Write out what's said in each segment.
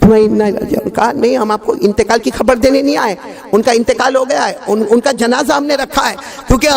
کہا نہیں ہم آپ کو انتقال کی خبر دینے نہیں آئے, ان کا انتقال ہو گیا ہے, ان کا جنازہ ہم نے رکھا ہے, کیونکہ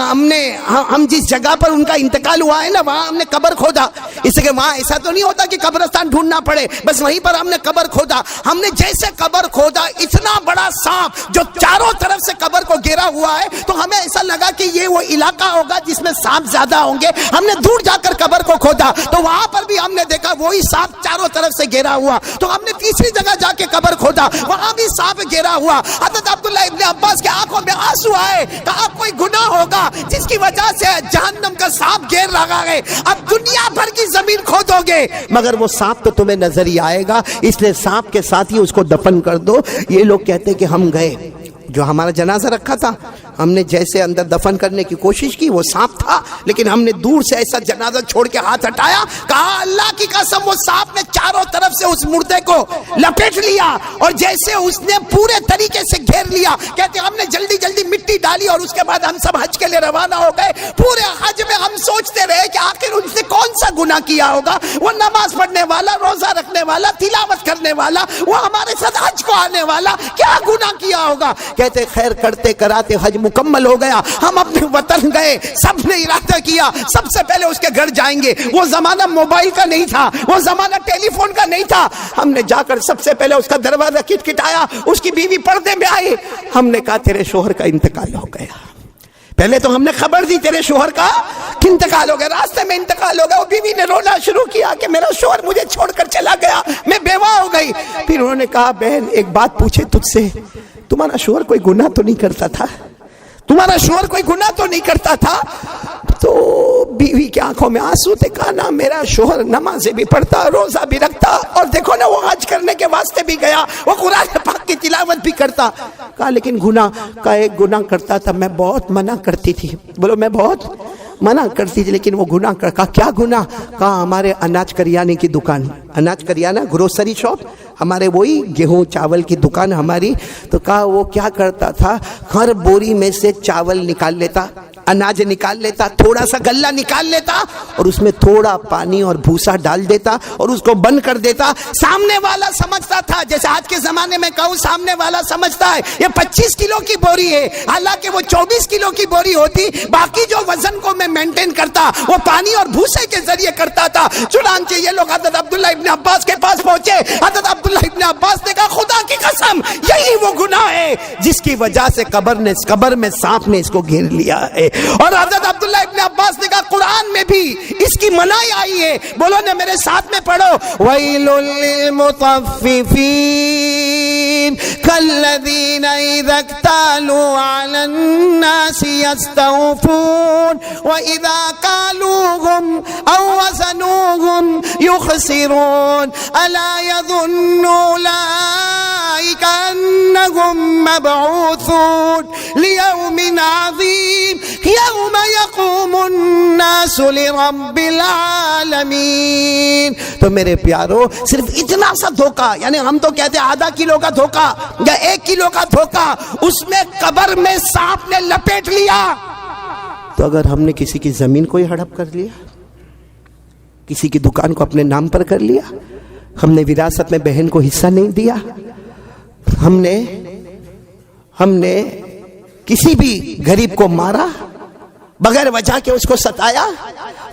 ہم جس جگہ پر ان کا انتقال ہوا ہے نا وہاں ہم نے قبر کھودا, اس لیے وہاں ایسا تو نہیں ہوتا کہ قبرستان ڈھونڈنا پڑے, بس وہیں پر ہم نے قبر کھودا. ہم نے جیسے قبر کھودا اتنا بڑا سانپ جو چاروں طرف سے قبر کو گھیرا ہوا ہے, تو ہمیں ایسا لگا کہ یہ وہ علاقہ ہوگا جس میں سانپ زیادہ ہوں گے. ہم نے دور جا کر قبر کو کھودا تو وہاں پر بھی ہم نے دیکھا وہی سانپ چاروں طرف سے گھیرا ہوا. تو ہم نے تیسری جگہ جا کے قبر کھودا, وہاں بھی سانپ گھیرا ہوا. حضرت عبداللہ ابن عباس کے آنکھوں میں آنسو آئے, کہا کوئی گناہ ہوگا جس کی وجہ سے جہنم کا سانپ گھیر رہا ہے, اب دنیا بھر کی زمین کھودو گے مگر وہ سانپ تو تمہیں نظر ہی آئے گا, اس لیے سانپ کے ساتھ ہی اس کو دفن کر دو. یہ لوگ کہتے کہ ہم گئے, جو ہمارا جنازہ رکھا تھا ہم نے جیسے اندر دفن کرنے کی کوشش کی وہ سانپ تھا, لیکن ہم نے دور سے ایسا جنازہ چھوڑ کے ہاتھ ہٹایا, کہا اللہ کی قسم وہ سانپ نے چاروں طرف سے اس مردے کو لپیٹ لیا اور جیسے اس نے پورے طریقے سے گھیر لیا. کہتے ہم نے جلدی جلدی مٹی ڈالی اور اس کے بعد ہم سب حج کے لیے روانہ ہو گئے. پورے حج میں ہم سوچتے رہے کہ آخر اس نے کون سا گناہ کیا ہوگا, وہ نماز پڑھنے والا, روزہ رکھنے والا, تلاوت کرنے والا, وہ ہمارے ساتھ حج کو آنے والا, کیا گناہ کیا ہوگا. کہتے خیر کرتے کراتے حج مکمل ہو گیا, ہم اپنے وطن گئے, سب نے ارادہ کیا سب سے پہلے اس کے گھر جائیں گے. وہ زمانہ موبائل کا نہیں تھا, وہ زمانہ ٹیلی فون کا نہیں تھا. ہم نے جا کر سب سے پہلے اس کا دروازہ کھٹکھٹایا, اس کی بیوی پردے میں آئی. ہم نے کہا تیرے شوہر کا انتقال ہو گیا. پہلے تو ہم نے خبر دی تیرے شوہر کا انتقال ہو گیا, راستے میں انتقال ہو گیا. وہ بیوی نے رونا شروع کیا کہ میرا شوہر مجھے چھوڑ کر چلا گیا, میں بیوہ ہو گئی. پھر انہوں نے کہا بہن ایک بات پوچھے تجھ سے, تمہارا شوہر کوئی گناہ تو نہیں کرتا تھا, تمہارا شوہر کوئی گناہ تو نہیں کرتا تھا. تو بیوی کی آنکھوں میں آنسو تھے. کہا نا میرا شوہر نمازیں بھی پڑھتا, روزہ بھی رکھتا, اور دیکھو نا وہ حج کرنے کے واسطے بھی گیا, وہ قرآن پاک کی تلاوت بھی کرتا. کہا لیکن گناہ کا ایک گناہ کرتا تھا, میں بہت منع کرتی تھی. بولو میں بہت منع کرتی تھی لیکن وہ گناہ کر. کہا کیا گناہ؟ کہا ہمارے اناج کریانے کی دکان, اناج کریانہ گروسری شاپ, ہمارے وہی گیہوں چاول کی دکان ہماری. تو کہا وہ کیا کرتا تھا, ہر بوری میں سے چاول نکال لیتا, اناج نکال لیتا, تھوڑا سا غلہ نکال لیتا اور اس میں تھوڑا پانی اور بھوسا ڈال دیتا اور اس کو بند کر دیتا. سامنے والا سمجھتا تھا, جیسے آج کے زمانے میں کہوں سامنے والا سمجھتا ہے یہ 25 کلو کی بوری ہے, حالانکہ وہ 24 کلو کی بوری ہوتی. باقی جو وزن کو میں مینٹین کرتا وہ پانی اور بھوسے کے ذریعے کرتا تھا. چنانچہ یہ لوگ حضرت عبداللہ ابن عباس کے پاس پہنچے. حضرت عبداللہ ابن عباس نے کہا خدا کی قسم یہی وہ گناہ ہے جس کی وجہ سے قبر میں سانپ نے اس کو گھیر لیا ہے. اور حضرت عبداللہ ابن عباس نے کہا قرآن میں بھی اس کی منائی آئی ہے. بولو نا میرے ساتھ میں پڑھو, وَيْلٌ لِّلْمُطَفِّفِينَ كَالَّذِينَ إِذَا اكْتَالُوا عَلَى النَّاسِ يَسْتَوْفُونَ وَإِذَا كَالُوهُمْ أَوْ وَزَنُوهُمْ يُخْسِرُونَ أَلَا يَظُنُّ أُولَٰئِكَ أَنَّهُمْ مَبْعُوثُونَ لِيَوْمٍ عَظِيمٍ يَوْمَ يَقُومُ النَّاسُ لِرَبِّ الْعَالَمِينَ. تو میرے پیارو صرف اتنا سا دھوکہ, یعنی ہم تو کہتے ہیں آدھا کلو کا دھوکہ یا 1 کلو کا دھوکہ, اس میں قبر میں سانپ نے لپیٹ لیا. تو اگر ہم نے کسی کی زمین کو ہی ہڑپ کر لیا, کسی کی دکان کو اپنے نام پر کر لیا, ہم نے وراثت میں بہن کو حصہ نہیں دیا, ہم نے کسی بھی غریب کو مارا بغیر وجہ کے, اس کو ستایا,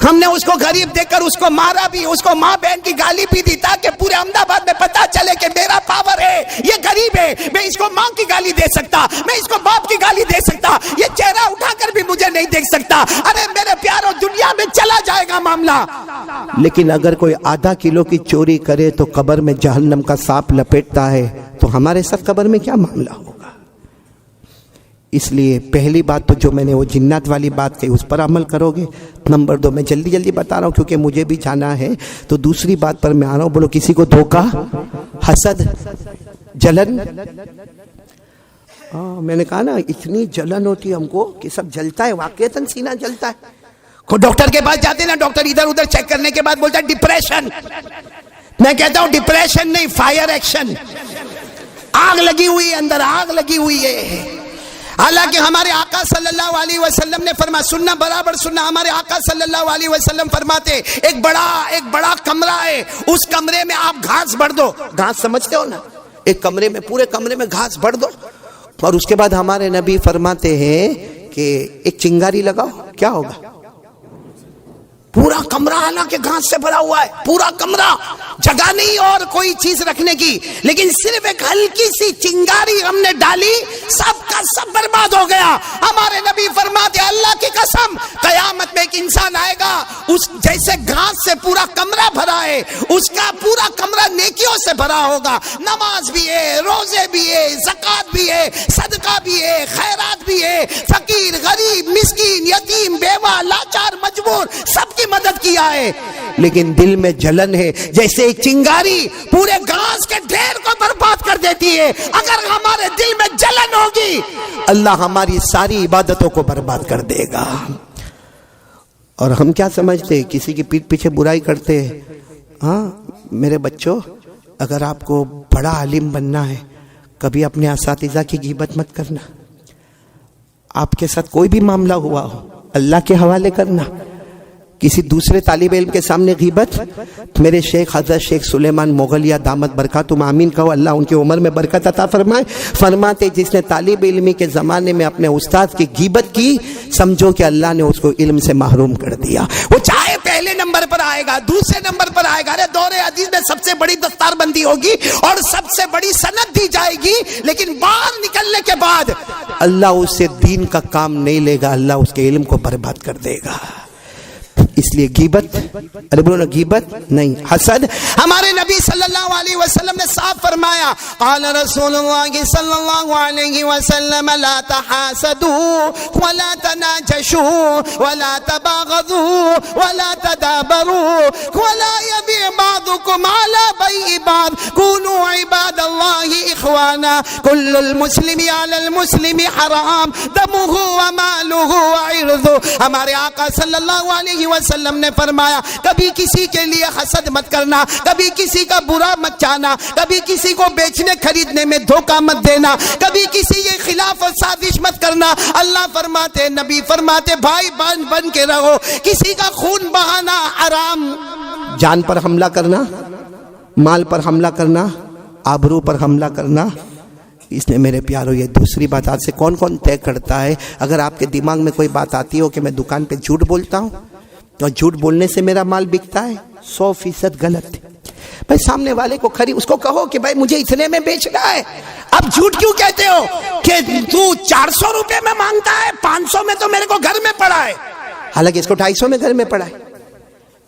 ہم نے اس کو غریب دیکھ کر اس کو مارا بھی, اس کو ماں بہن کی گالی بھی دی تاکہ پورے احمد آباد میں پتا چلے کہ میرا پاور ہے, یہ غریب ہے, میں اس کو ماں کی گالی دے سکتا, میں اس کو باپ کی گالی دے سکتا, یہ چہرہ اٹھا کر بھی مجھے نہیں دیکھ سکتا. ارے میرے پیارو دنیا میں چلا جائے گا معاملہ. لیکن اگر کوئی آدھا کلو کی چوری کرے تو قبر میں جہنم کا سانپ لپیٹتا ہے, تو ہمارے ساتھ قبر میں کیا معاملہ ہوگا. اس لیے پہلی بات تو جو میں نے وہ جنات والی بات کہی اس پر عمل کرو گے. نمبر 2 میں جلدی بتا رہا ہوں کیونکہ مجھے بھی جانا ہے, تو دوسری بات پر میں آ رہا ہوں. بولو کسی کو دھوکہ, حسد, جلن. میں نے کہا نا اتنی جلن ہوتی ہے ہم کو کہ سب جلتا ہے, واقعتاً سینہ جلتا ہے. ڈاکٹر کے پاس جاتے ہیں نا, ڈاکٹر ادھر ادھر چیک کرنے کے بعد بولتا ہے ڈپریشن. میں کہتا ہوں ڈپریشن نہیں, فائر ایکشن. آگ لگی ہوئی ہے اندر, آگ لگی ہوئی ہے. حالانکہ ہمارے آقا صلی اللہ علیہ وسلم نے فرمایا، سننا برابر سننا، ہمارے آقا صلی اللہ علیہ وسلم فرماتے ایک بڑا کمرہ ہے، اس کمرے میں آپ گھاس بڑھ دو. گھاس سمجھتے ہو نا، ایک کمرے میں، پورے کمرے میں گھاس بڑھ دو، اور اس کے بعد ہمارے نبی فرماتے ہیں کہ ایک چنگاری لگاؤ، کیا ہوگا؟ پورا کمرہ حالانکہ گھاس سے بھرا ہوا ہے، پورا کمرہ، جگہ نہیں اور کوئی چیز رکھنے کی، لیکن صرف ایک ہلکی سی چنگاری ہم نے ڈالی، سب کا سب برباد ہو گیا. ہمارے نبی فرماتے اللہ کی قسم قیامت میں ایک انسان آئے گا، اس جیسے گھاس سے پورا کمرہ بھرا ہے، اس کا پورا کمرہ نیکیوں سے بھرا ہوگا، نماز بھی ہے، روزے بھی ہے، زکوٰۃ بھی ہے، صدقہ بھی ہے، خیرات بھی ہے، فقیر غریب مسکین یتیم بیوہ لاچار مجبور سب کی مدد کیا ہے، لیکن دل میں جلن ہے، جیسے ایک چنگاری پورے گھاس کے ڈھیر کو برباد کر دیتی ہے. اگر ہمارے دل میں جلن ہوگی اللہ ہماری ساری عبادتوں کو برباد کر دے گا. اور ہم کیا سمجھتے، کسی کی پیٹھ پیچھے برائی کرتے ہیں. ہاں میرے بچوں، اگر آپ کو بڑا عالم بننا ہے کبھی اپنے اساتذہ کی غیبت مت کرنا. آپ کے ساتھ کوئی بھی معاملہ ہوا ہو اللہ کے حوالے کرنا. کسی دوسرے طالب علم کے سامنے غیبت. میرے شیخ حضرت شیخ سلیمان مغلیہ دامت برکاتہم آمین کہو، اللہ ان کی عمر میں برکت عطا فرمائے. فرماتے جس نے طالب علمی کے زمانے میں اپنے استاد کی غیبت کی، سمجھو کہ اللہ نے اس کو علم سے محروم کر دیا. وہ چاہے پہلے نمبر پر آئے گا، دوسرے نمبر پر آئے گا، ارے دور حدیث میں سب سے بڑی دستار بندی ہوگی اور سب سے بڑی سند دی جائے گی، لیکن باہر نکلنے کے بعد اللہ اس سے دین کا کام نہیں لے گا، اللہ اس کے علم کو برباد کر دے گا. اس لیے غیبت، ارے بولو نا، غیبت نہیں، حسد. ہمارے نبی صلی اللہ علیہ وسلم نے صاف فرمایا، قال رسول اللہ صلی اللہ علیہ وسلم لا تحاسدوا ولا تناجشوا ولا تباغضوا ولا تدابروا ولا يبيع بعضكم على بيع بعض كونوا عباد الله اخوانا كل المسلم على المسلم حرام دمه وماله وعرضه. ہمارے آقا صلی اللہ علیہ وسلم نے فرمایا کبھی کسی کے لیے حسد مت کرنا، کبھی کسی کا برا مت چاہنا، کبھی کسی کو بیچنے خریدنے میں دھوکہ مت دینا، کبھی کسی کے خلاف سازش مت کرنا. اللہ فرماتے، نبی فرماتے بھائی بن کے رہو، کسی کا خون بہانا حرام. جان پر حملہ کرنا، مال پر حملہ کرنا، آبرو پر حملہ کرنا، اس نے میرے پیارو یہ دوسری بات آج سے کون کون طے کرتا ہے. اگر آپ کے دماغ میں کوئی بات آتی ہو کہ میں دکان پہ جھوٹ بولتا ہوں تو جھوٹ بولنے سے میرا مال بکتا ہے، 100% غلط ہے. بھائی سامنے والے کو اس کو کہو کہ بھائی مجھے اتنے میں بیچنا ہے. اب جھوٹ کیوں کہتے ہو کہ تو 400 روپے میں مانگتا ہے، 500 میں تو میرے کو گھر میں پڑا ہے، حالانکہ اس کو 250 میں گھر میں پڑا ہے،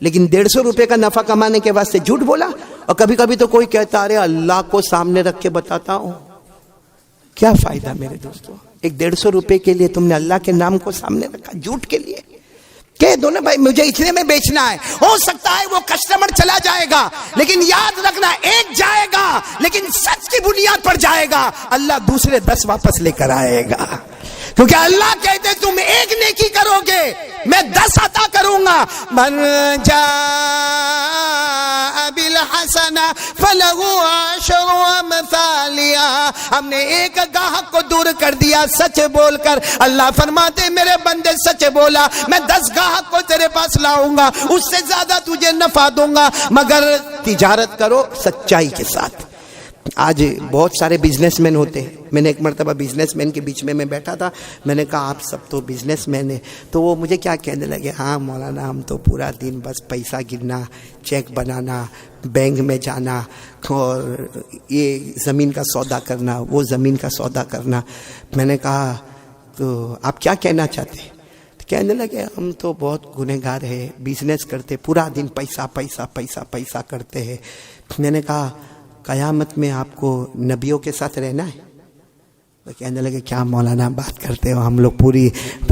لیکن 150 روپے کا نفع کمانے کے واسطے جھوٹ بولا. اور کبھی کبھی تو کوئی کہتا ارے اللہ کو سامنے رکھ کے بتاتا ہوں. کیا فائدہ میرے دوستوں، ایک 150 روپے کے لیے تم نے اللہ کے نام کو سامنے رکھا جھوٹ کے لیے. کہہ دو نا بھائی مجھے اتنے میں بیچنا ہے، ہو سکتا ہے وہ کسٹمر چلا جائے گا، لیکن یاد رکھنا ایک جائے گا لیکن سچ کی بنیاد پر جائے گا، اللہ دوسرے 10 واپس لے کر آئے گا. کیونکہ اللہ کہتے تم ایک نیکی کرو گے میں 10 عطا کروں گا. من جاء بالحسنہ فلہ عشر امثالها. ہم نے ایک گاہک کو دور کر دیا سچ بول کر. اللہ فرماتے میرے بندے سچ بولا میں 10 گاہک کو تیرے پاس لاؤں گا، اس سے زیادہ تجھے نفع دوں گا، مگر تجارت کرو سچائی کے ساتھ. آج بہت سارے بزنس مین ہوتے ہیں. میں نے ایک مرتبہ بزنس مین کے بیچ میں بیٹھا تھا، میں نے کہا آپ سب تو بزنس مین ہیں، تو وہ مجھے کیا کہنے لگے، ہاں مولانا ہم تو پورا دن بس پیسہ گننا، چیک بنانا، بینک میں جانا اور یہ زمین کا سودا کرنا، وہ زمین کا سودا کرنا. میں نے کہا تو آپ کیا کہنا چاہتے ہیں؟ کہنے لگے ہم تو بہت گنہگار ہیں، بزنس کرتے پورا دن پیسہ پیسہ پیسہ پیسہ کرتے ہیں. میں نے کہا قیامت میں آپ کو نبیوں کے ساتھ رہنا ہے؟ تو کہنے لگے کیا مولانا بات کرتے ہو، ہم لوگ پوری